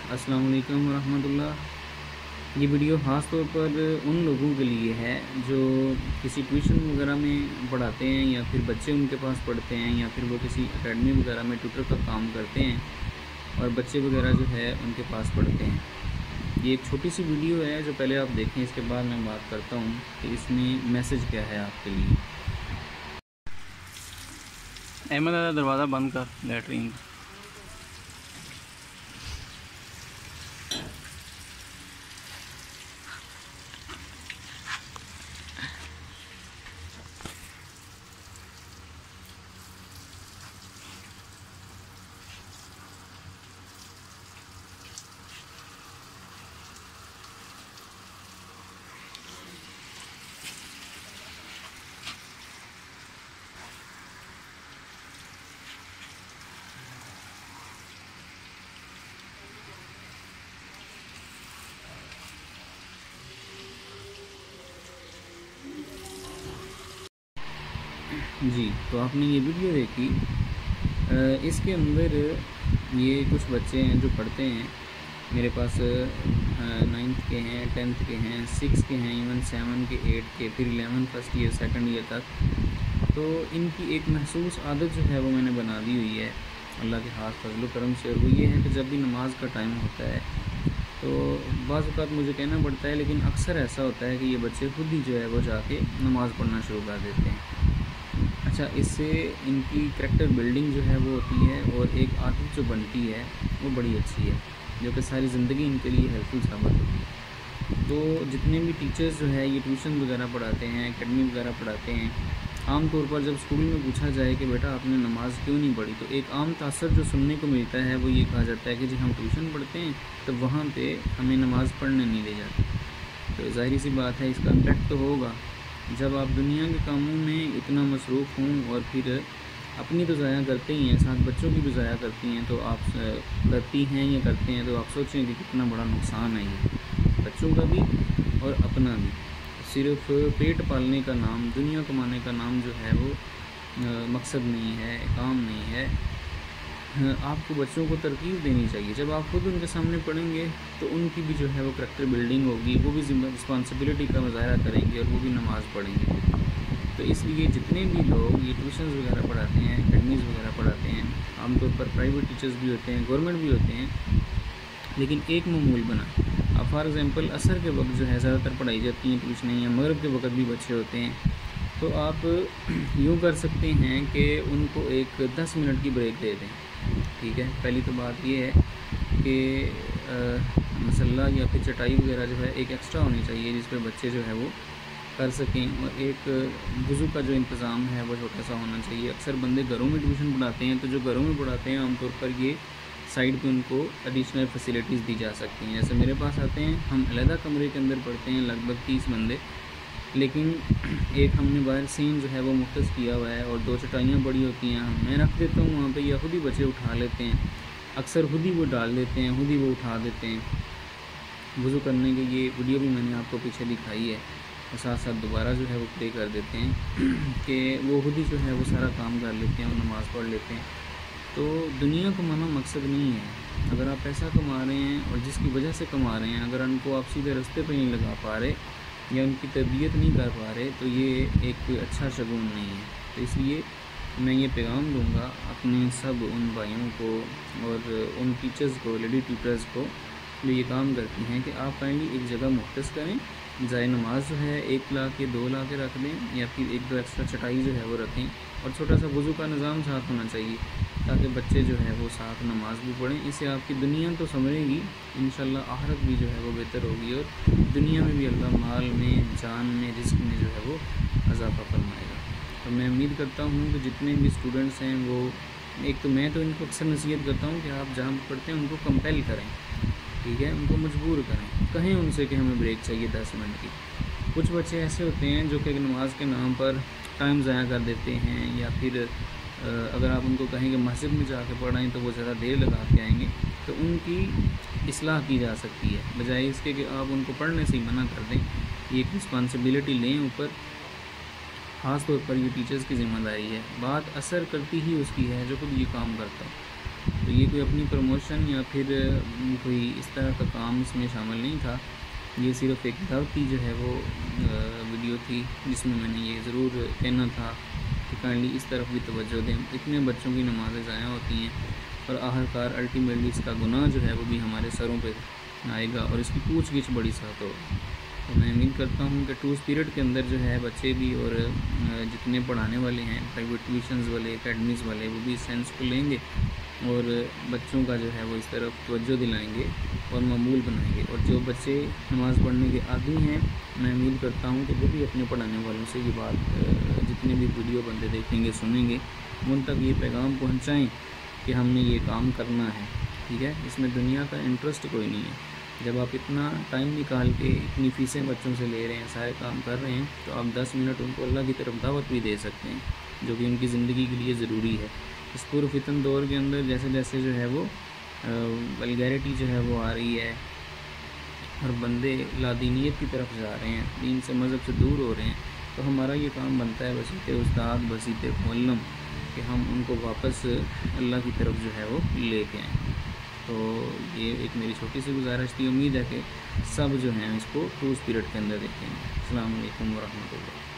अस्सलाम वालेकुम रहमतुल्लाह। ये वीडियो ख़ास तौर पर उन लोगों के लिए है जो किसी ट्यूशन वगैरह में पढ़ाते हैं या फिर बच्चे उनके पास पढ़ते हैं या फिर वो किसी एकेडमी वगैरह में ट्यूटर का काम करते हैं और बच्चे वगैरह जो है उनके पास पढ़ते हैं। ये एक छोटी सी वीडियो है जो पहले आप देखें, इसके बाद मैं बात करता हूँ कि इसमें मैसेज क्या है आपके लिए। अहमद दरवाज़ा बंद कर लेटरिन। जी, तो आपने ये वीडियो देखी। इसके अंदर ये कुछ बच्चे हैं जो पढ़ते हैं। मेरे पास 9th के हैं, 10th के हैं, 6 के हैं, इवन 7 के, 8 के, फिर 11 फर्स्ट ईयर सेकंड ईयर तक। तो इनकी एक महसूस आदत जो है वो मैंने बना दी हुई है अल्लाह के खास फजल करम से। और वो ये है कि जब भी नमाज का टाइम होता है तो बाज़ औक़ात मुझे कहना पड़ता है, लेकिन अक्सर ऐसा होता है कि ये बच्चे खुद ही जो है वो जाके नमाज़ पढ़ना शुरू कर देते हैं। अच्छा, इससे इनकी करैक्टर बिल्डिंग जो है वो होती है और एक आदत जो बनती है वो बड़ी अच्छी है, जो कि सारी ज़िंदगी इनके लिए हेल्पफुल साबित होती है। तो जितने भी टीचर्स जो है ये ट्यूशन वगैरह पढ़ाते हैं, एकेडमी वगैरह पढ़ाते हैं, आम तौर पर जब स्कूल में पूछा जाए कि बेटा आपने नमाज़ क्यों नहीं पढ़ी, तो एक आम तासर जो सुनने को मिलता है वो ये कहा जाता है कि जी हम ट्यूशन पढ़ते हैं तो वहाँ पे हमें नमाज़ पढ़ने नहीं ले जाते। तो ज़ाहिर सी बात है इसका इम्पेक्ट तो होगा। जब आप दुनिया के कामों में इतना मसरूफ़ हों और फिर अपनी तो ज़ाया करते ही हैं, साथ बच्चों की भी ज़ाया करती हैं, तो आप करती हैं या करते हैं, तो आप सोचें कि कितना बड़ा नुकसान है ये बच्चों का भी और अपना भी। सिर्फ़ पेट पालने का नाम, दुनिया कमाने का नाम जो है वो मकसद नहीं है, काम नहीं है। आपको बच्चों को तरकीब देनी चाहिए। जब आप खुद उनके सामने पढ़ेंगे तो उनकी भी जो है वो करैक्टर बिल्डिंग होगी, वो भी रिस्पॉन्सिबिलिटी का मुज़ाहरा करेंगे और वो भी नमाज़ पढ़ेंगे। तो इसलिए जितने भी लोग ये ट्यूशन्स वगैरह पढ़ाते हैं, एकेडमीज़ वगैरह पढ़ाते हैं, आमतौर पर प्राइवेट टीचर्स भी होते हैं, गवर्नमेंट भी होते हैं, लेकिन एक मामूल बना। अब फॉर एग्ज़ाम्पल असर के वक्त जो है ज़्यादातर पढ़ाई जाती हैं ट्यूशनें, या मगरिब के वक्त भी बच्चे होते हैं। तो आप यूँ कर सकते हैं कि उनको एक 10 मिनट की ब्रेक दे दें। ठीक है, पहली तो बात ये है कि मसल्ला या फिर चटाई वगैरह जो है एक एक्स्ट्रा होनी चाहिए जिस पे बच्चे जो है वो कर सकें, और एक वज़ू का जो इंतज़ाम है वो छोटा सा होना चाहिए। अक्सर बंदे घरों में ट्यूशन पढ़ाते हैं, तो जो घरों में पढ़ाते हैं आमतौर पर ये साइड पे उनको एडिशनल फैसिलिटीज़ दी जा सकती हैं। जैसे मेरे पास आते हैं, हम अलहदा कमरे के अंदर पढ़ते हैं लगभग 30 बंदे, लेकिन एक हमने बाहर सीन जो है वो मुख्तस किया हुआ है और 2 चटाइयाँ पड़ी होती हैं, मैं रख देता हूँ वहाँ पे, या खुद ही बच्चे उठा लेते हैं। अक्सर खुद ही वो डाल देते हैं, खुद ही वो उठा देते हैं। वज़ू करने की ये वीडियो भी मैंने आपको पीछे दिखाई है, और साथ साथ दोबारा जो है वो प्ले कर देते हैं कि वो खुद ही जो है वो सारा काम कर लेते हैं और नमाज़ पढ़ लेते हैं। तो दुनिया कमाना मकसद नहीं है। अगर आप पैसा कमा रहे हैं और जिसकी वजह से कमा रहे हैं, अगर उनको आप सीधे रास्ते पे नहीं लगा पा रहे या उनकी तरबियत नहीं कर पा रहे, तो ये एक कोई अच्छा शगुन नहीं है। तो इसलिए मैं ये पैगाम दूंगा अपने सब उन भाइयों को और उन टीचर्स को, लेडी ट्यूटर्स को जो ये काम करती हैं, कि आप काइंडली एक जगह मुख्तस करें, जाए नमाज जो है 1 ला के 2 ला के रख दें, या फिर 1-2 एक्स्ट्रा चटाई जो है वो रखें, और छोटा सा वज़ू का निज़ाम साथ होना चाहिए ताकि बच्चे जो है वो साथ नमाज भी पढ़ें। इससे आपकी दुनिया तो संवरेगी, इंशाल्लाह आखिरत भी जो है वो बेहतर होगी, और दुनिया में भी अल्लाह माल में, जान में, रिज़्क़ में जो है वो इज़ाफ़ा फरमाएगा। तो मैं उम्मीद करता हूँ कि जितने भी स्टूडेंट्स हैं वो, एक तो मैं तो इनको अक्सर नसीहत करता हूँ कि आप जहाँ पढ़ते हैं उनको कंपेल करें, ठीक है, उनको मजबूर करें, कहें उनसे कि हमें ब्रेक चाहिए 10 मिनट की। कुछ बच्चे ऐसे होते हैं जो कि नमाज के नाम पर टाइम ज़ाया कर देते हैं, या फिर अगर आप उनको कहें कि मस्जिद में जाके पढ़ाएं तो वो ज़्यादा देर लगा के आएंगे, तो उनकी इस्लाह की जा सकती है, बजाय इसके कि आप उनको पढ़ने से ही मना कर दें। ये एक रिस्पॉन्सिबिलिटी लें ऊपर, ख़ास तौर पर ये टीचर्स की ज़िम्मेदारी है। बात असर करती ही उसकी है जो खुद ये काम करता है। تو یہ کوئی اپنی پروموشن یا پھر کوئی اس طرح کا کام اس میں شامل نہیں تھا، یہ صرف ایک دعوتی جو ہے وہ ویڈیو تھی، جس میں میں نے یہ ضرور کہنا تھا کہ کائنڈلی اس طرف بھی توجہ دیں۔ اتنے بچوں کی نمازیں ضائع ہوتی ہیں اور آخرکار الٹیمیٹلی اس کا گناہ جو ہے وہ بھی ہمارے سروں پہ آئے گا اور اس کی پوچھ گچھ بڑی سخت ہوگی۔ تو میں امید کرتا ہوں کہ ٹو اسپرٹ کے اندر جو ہے بچے بھی اور جتنے پڑھانے والے ہیں، پرائیویٹ ٹیوشنز والے، اکیڈمیز والے، وہ بھی اس سینس کو لیں گے اور بچوں کا جو ہے وہ اس طرف توجہ دلائیں گے اور معمول بنائیں گے۔ اور جو بچے نماز پڑھنے کے عادی ہیں، میں امید کرتا ہوں کہ وہ بھی اپنے پڑھانے والوں سے یہ بات، جتنے بھی ویڈیو بندے دیکھیں گے، سنیں گے، ان تک یہ پیغام پہنچائیں کہ ہم نے یہ کام کرنا ہے، ٹھیک ہے۔ اس میں دنیا کا انٹرسٹ کوئی نہیں ہے۔ جب آپ اتنا ٹائم نکال کے اتنی فیسیں بچوں سے لے رہے ہیں، سارے کام کر رہے ہیں، تو آپ 10 منٹ ان کو اللہ کی طرف دعوت بھی دے سکتے ہیں، جو کہ ان کی زندگی کے لیے ضروری ہے۔ اس پرفتن دور کے اندر جیسے جیسے جو ہے وہ ولگیرٹی جو ہے وہ آ رہی ہے اور بندے لادینیت کی طرف جا رہے ہیں، دین سے، مذہب سے دور ہو رہے ہیں، تو ہمارا یہ کام بنتا ہے بصیرت استاد، بصیرت معلم، کہ ہم ان کو واپس اللہ کی طرف جو ہے وہ لے کے آئیں۔ تو یہ ایک میری چھوٹی سی گزارش تھی، امید ہے کہ سب جو ہیں اس کو ٹو اسپرٹ کے اندر دیکھیں گے۔ السلام علیکم ورحمۃ اللہ۔